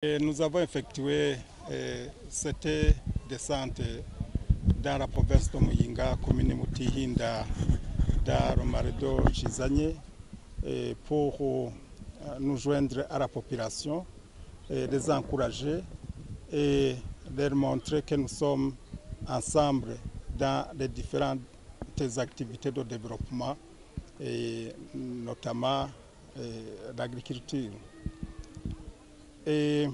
Nous avons effectué cette descente dans la province de Muyinga, commune Mutihinda, dans le Maredo Chizanye, pour nous joindre à la population, les encourager et leur montrer que nous sommes ensemble dans les différentes activités de développement, et notamment l'agriculture. Et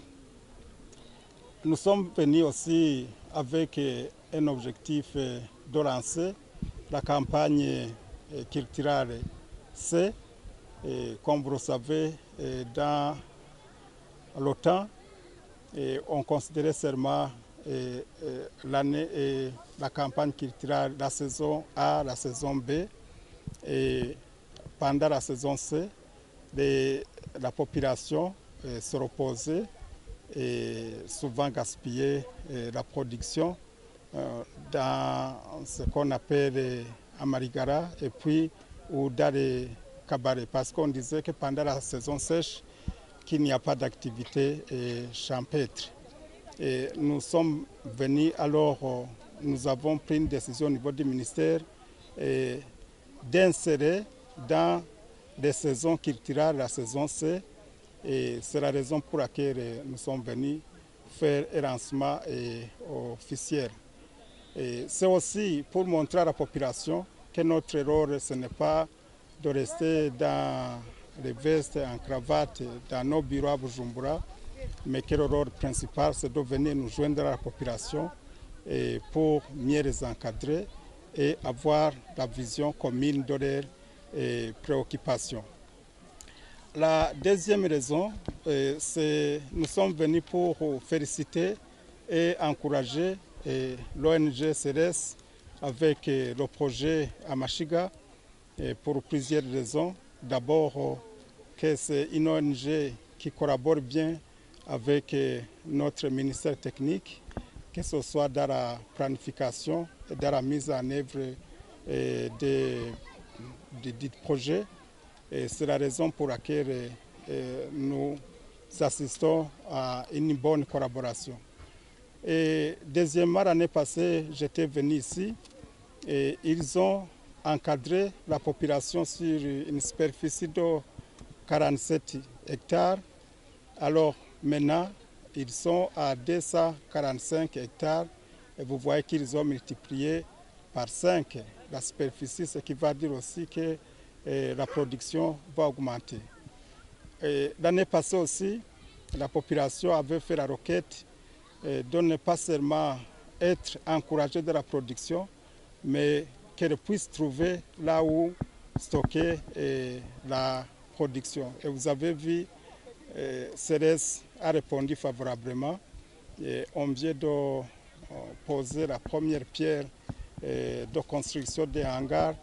nous sommes venus aussi avec un objectif de lancer la campagne culturelle C. Comme vous le savez, dans le temps, on considérait seulement l'année, la campagne culturelle, la saison A, la saison B. Et pendant la saison C, la population se reposait et souvent gaspiller la production dans ce qu'on appelle Amarigara et puis ou dans les cabarets, parce qu'on disait que pendant la saison sèche, qu'il n'y a pas d'activité champêtre. Et nous sommes venus alors, nous avons pris une décision au niveau du ministère d'insérer dans les saisons culturelles la saison C. Et c'est la raison pour laquelle nous sommes venus faire un lancement officiel. C'est aussi pour montrer à la population que notre rôle, ce n'est pas de rester dans les vestes en cravate dans nos bureaux à Bujumbura, mais que le rôle principal, c'est de venir nous joindre à la population pour mieux les encadrer et avoir la vision commune de leurs préoccupations. La deuxième raison, c'est que nous sommes venus pour féliciter et encourager l'ONG CERES avec le projet Amashiga pour plusieurs raisons. D'abord, que c'est une ONG qui collabore bien avec notre ministère technique, que ce soit dans la planification et dans la mise en œuvre de dit projet. C'est la raison pour laquelle nous assistons à une bonne collaboration. Et deuxièmement, l'année passée, j'étais venu ici et ils ont encadré la population sur une superficie de 47 hectares. Alors maintenant, ils sont à 245 hectares et vous voyez qu'ils ont multiplié par 5 la superficie, ce qui va dire aussi que la production va augmenter. L'année passée aussi, la population avait fait la requête de ne pas seulement être encouragée de la production, mais qu'elle puisse trouver là où stocker la production. Et vous avez vu, CERES a répondu favorablement. On vient de poser la première pierre de construction des hangars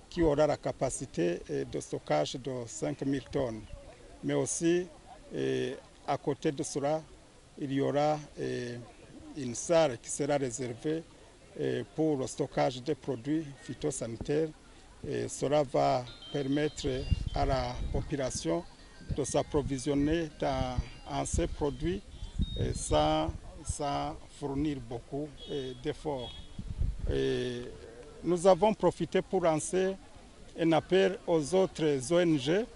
qui aura la capacité de stockage de 5000 tonnes. Mais aussi, à côté de cela, il y aura une salle qui sera réservée pour le stockage des produits phytosanitaires. Et cela va permettre à la population de s'approvisionner en ces produits sans fournir beaucoup d'efforts. Nous avons profité pour lancer un appel aux autres ONG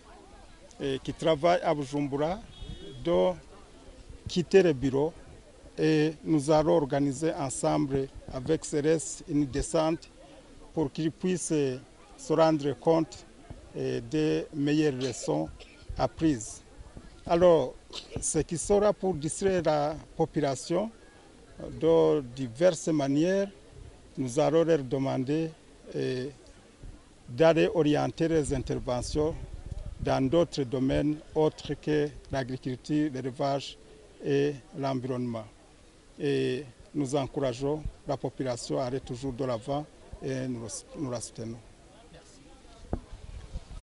qui travaillent à Bujumbura de quitter le bureau et nous allons organiser ensemble avec CERES une descente pour qu'ils puissent se rendre compte des meilleures leçons apprises. Alors, ce qui sera pour distraire la population de diverses manières, nous allons leur demander d'aller orienter les interventions dans d'autres domaines autres que l'agriculture, l'élevage et l'environnement. Et nous encourageons la population à aller toujours de l'avant et nous la soutenons.